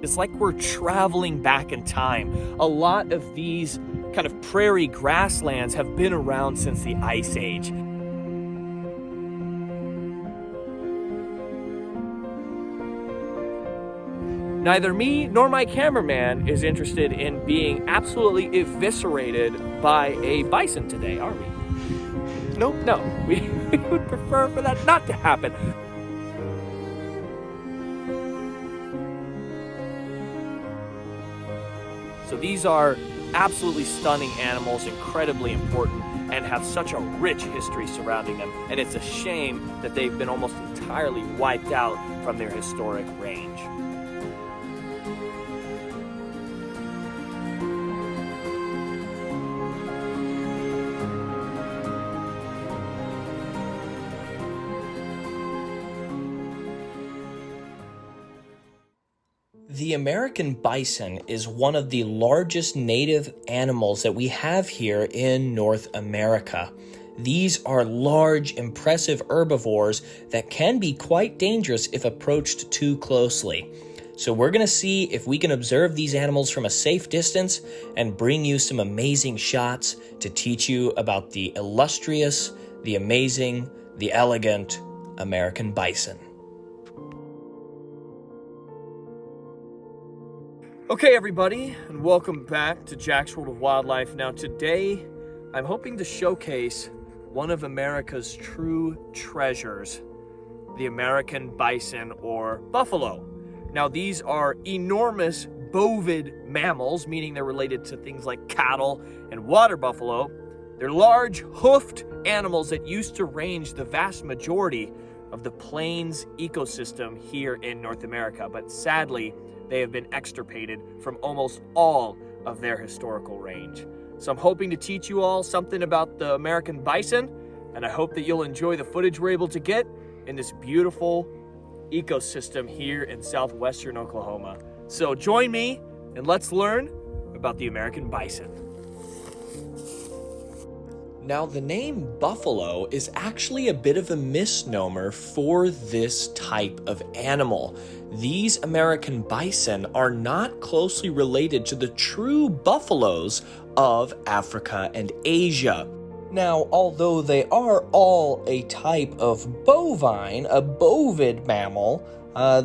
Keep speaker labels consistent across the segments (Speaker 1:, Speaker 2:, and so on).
Speaker 1: It's like we're traveling back in time. A lot of these kind of prairie grasslands have been around since the Ice Age. Neither me nor my cameraman is interested in being absolutely eviscerated by a bison today, are we? Nope, no. We would prefer for that not to happen. So these are absolutely stunning animals, incredibly important, and have such a rich history surrounding them. And it's a shame that they've been almost entirely wiped out from their historic range. The American bison is one of the largest native animals that we have here in North America. These are large, impressive herbivores that can be quite dangerous if approached too closely. So we're going to see if we can observe these animals from a safe distance and bring you some amazing shots to teach you about the illustrious, the amazing, the elegant American bison. Okay, everybody, and welcome back to Jack's World of Wildlife. Now, today, I'm hoping to showcase one of America's true treasures, the American bison or buffalo. Now, these are enormous bovid mammals, meaning they're related to things like cattle and water buffalo. They're large, hoofed animals that used to range the vast majority of the plains ecosystem here in North America, but sadly, they have been extirpated from almost all of their historical range. So I'm hoping to teach you all something about the American bison, and I hope that you'll enjoy the footage we're able to get in this beautiful ecosystem here in southwestern Oklahoma. So join me and let's learn about the American bison. Now, the name buffalo is actually a bit of a misnomer for this type of animal. These American bison are not closely related to the true buffaloes of Africa and Asia. Now, although they are all a type of bovine, a bovid mammal,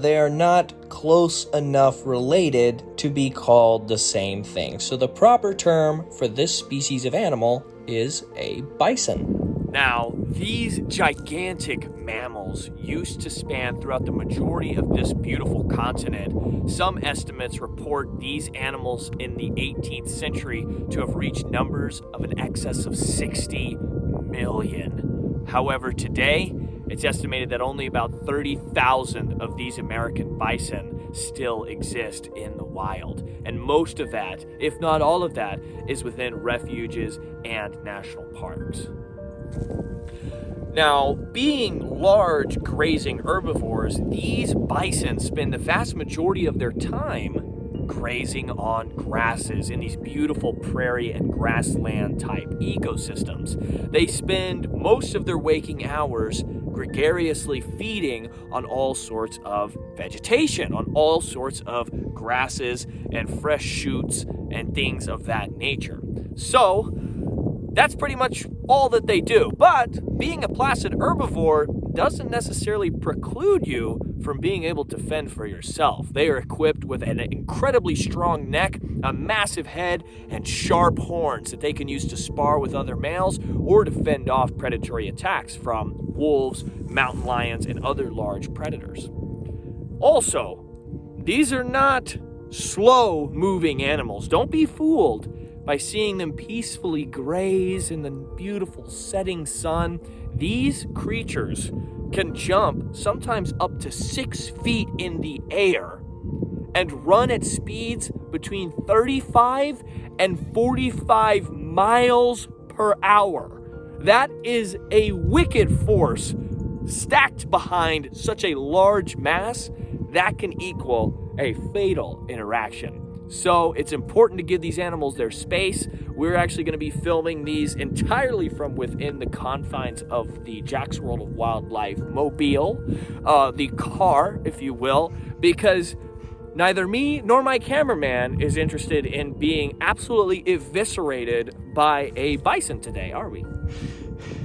Speaker 1: they are not close enough related to be called the same thing. So the proper term for this species of animal is a bison. Now, these gigantic mammals used to span throughout the majority of this beautiful continent. Some estimates report these animals in the 18th century to have reached numbers of an excess of 60 million. However, today, it's estimated that only about 30,000 of these American bison still exist in the wild. And most of that, if not all of that, is within refuges and national parks. Now, being large grazing herbivores, these bison spend the vast majority of their time grazing on grasses in these beautiful prairie and grassland type ecosystems. They spend most of their waking hours gregariously feeding on all sorts of vegetation, on all sorts of grasses and fresh shoots and things of that nature. So, that's pretty much all that they do. But being a placid herbivore doesn't necessarily preclude you from being able to fend for yourself. They are equipped with an incredibly strong neck, a massive head, and sharp horns that they can use to spar with other males or to fend off predatory attacks from wolves, mountain lions, and other large predators. Also, these are not slow-moving animals. Don't be fooled by seeing them peacefully graze in the beautiful setting sun. These creatures can jump sometimes up to 6 feet in the air and run at speeds between 35 and 45 miles per hour. That is a wicked force stacked behind such a large mass that can equal a fatal interaction. So it's important to give these animals their space. We're actually going to be filming these entirely from within the confines of the Jack's World of Wildlife mobile, the car, if you will, because Neither me nor my cameraman is interested in being absolutely eviscerated by a bison today, are we?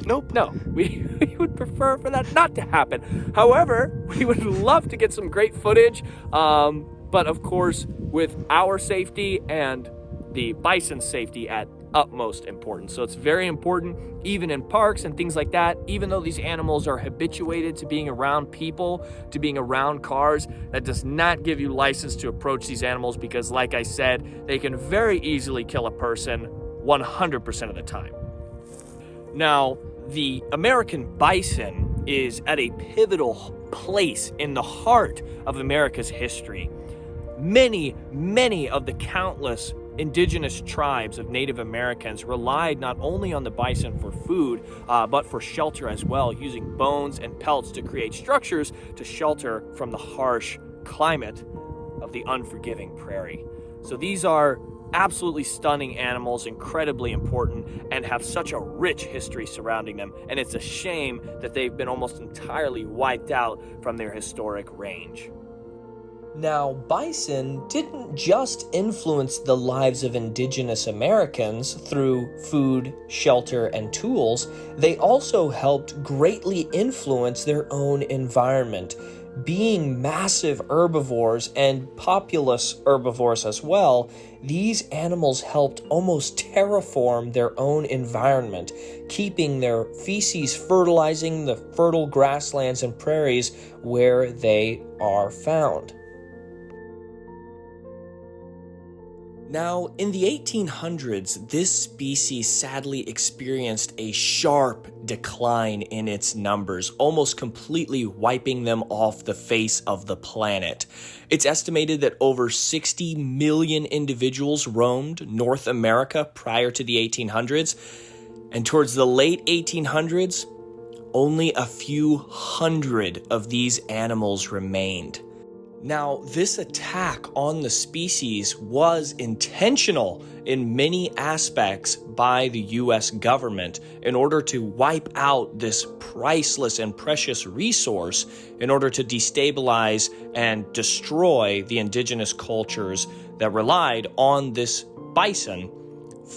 Speaker 2: Nope.
Speaker 1: No, we would prefer for that not to happen. However, we would love to get some great footage, but of course, with our safety and the bison's safety at utmost importance. So it's very important, even in parks and things like that, even though these animals are habituated to being around people, to being around cars, that does not give you license to approach these animals because, like I said, they can very easily kill a person 100% of the time. Now, the American bison is at a pivotal place in the heart of America's history. Many of the countless indigenous tribes of Native Americans relied not only on the bison for food, but for shelter as well, using bones and pelts to create structures to shelter from the harsh climate of the unforgiving prairie. So these are absolutely stunning animals, incredibly important, and have such a rich history surrounding them, and it's a shame that they've been almost entirely wiped out from their historic range.
Speaker 3: Now, bison didn't just influence the lives of indigenous Americans through food, shelter, and tools, they also helped greatly influence their own environment. Being massive herbivores and populous herbivores as well, these animals helped almost terraform their own environment, keeping their feces fertilizing the fertile grasslands and prairies where they are found. Now, in the 1800s, this species sadly experienced a sharp decline in its numbers, almost completely wiping them off the face of the planet. It's estimated that over 60 million individuals roamed North America prior to the 1800s, and towards the late 1800s, only a few hundred of these animals remained. Now, this attack on the species was intentional in many aspects by the U.S. government in order to wipe out this priceless and precious resource in order to destabilize and destroy the indigenous cultures that relied on this bison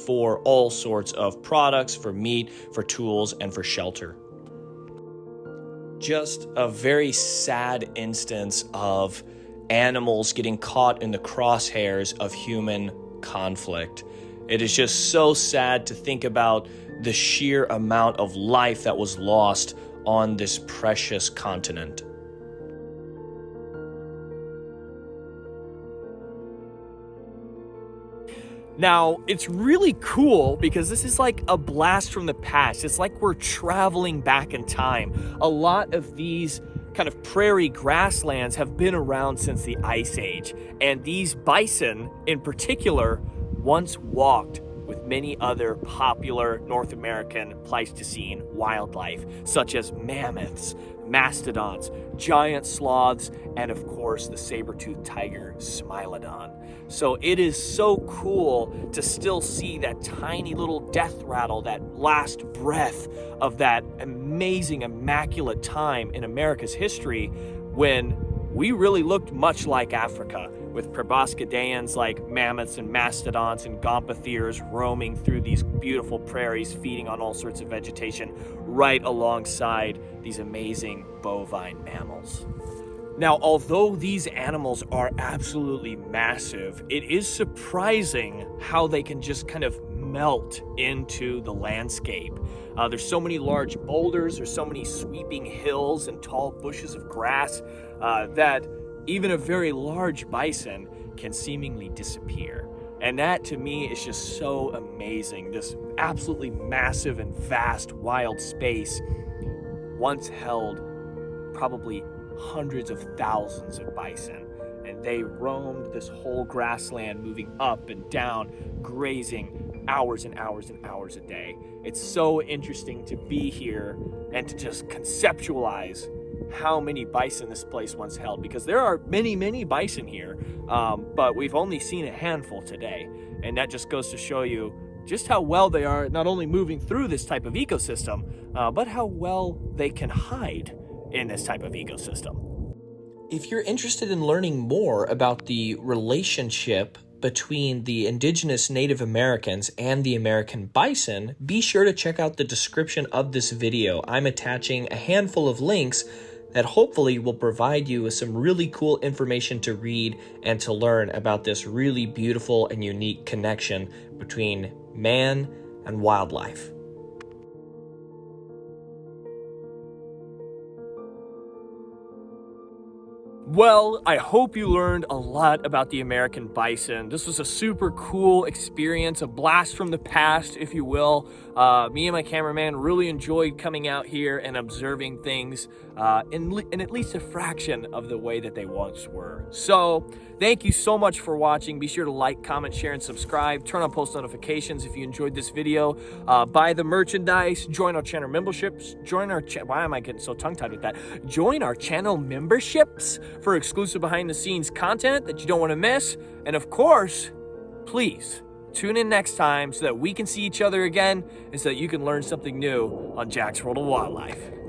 Speaker 3: for all sorts of products, for meat, for tools, and for shelter. Just a very sad instance of animals getting caught in the crosshairs of human conflict. It is just so sad to think about the sheer amount of life that was lost on this precious continent.
Speaker 1: Now, it's really cool because this is like a blast from the past. It's like we're traveling back in time. A lot of these kind of prairie grasslands have been around since the Ice Age, and these bison in particular once walked with many other popular North American Pleistocene wildlife, such as mammoths, mastodons, giant sloths, and of course the saber-toothed tiger, Smilodon. So it is so cool to still see that tiny little death rattle, that last breath of that amazing, immaculate time in America's history when we really looked much like Africa, with proboscideans like mammoths and mastodons and gomphotheres roaming through these beautiful prairies, feeding on all sorts of vegetation right alongside these amazing bovine mammals. Now, although these animals are absolutely massive, it is surprising how they can just kind of melt into the landscape. There's so many large boulders, there's so many sweeping hills and tall bushes of grass that even a very large bison can seemingly disappear. And that to me is just so amazing. This absolutely massive and vast wild space once held probably hundreds of thousands of bison, and they roamed this whole grassland, moving up and down, grazing hours and hours and hours a day. It's so interesting to be here and to just conceptualize how many bison this place once held, because there are many bison here, but we've only seen a handful today, and that just goes to show you just how well they are not only moving through this type of ecosystem, but how well they can hide in this type of ecosystem.
Speaker 3: If you're interested in learning more about the relationship between the indigenous Native Americans and the American bison, be sure to check out the description of this video. I'm attaching a handful of links that hopefully will provide you with some really cool information to read and to learn about this really beautiful and unique connection between man and wildlife.
Speaker 1: Well, I hope you learned a lot about the American bison. This was a super cool experience, a blast from the past, if you will. Me and my cameraman really enjoyed coming out here and observing things in at least a fraction of the way that they once were. So, thank you so much for watching. Be sure to like, comment, share, and subscribe. Turn on post notifications if you enjoyed this video. Buy the merchandise. Join our channel memberships. Why am I getting so tongue-tied with that? Join our channel memberships for exclusive behind-the-scenes content that you don't want to miss. And of course, please tune in next time so that we can see each other again and so that you can learn something new on Jack's World of Wildlife.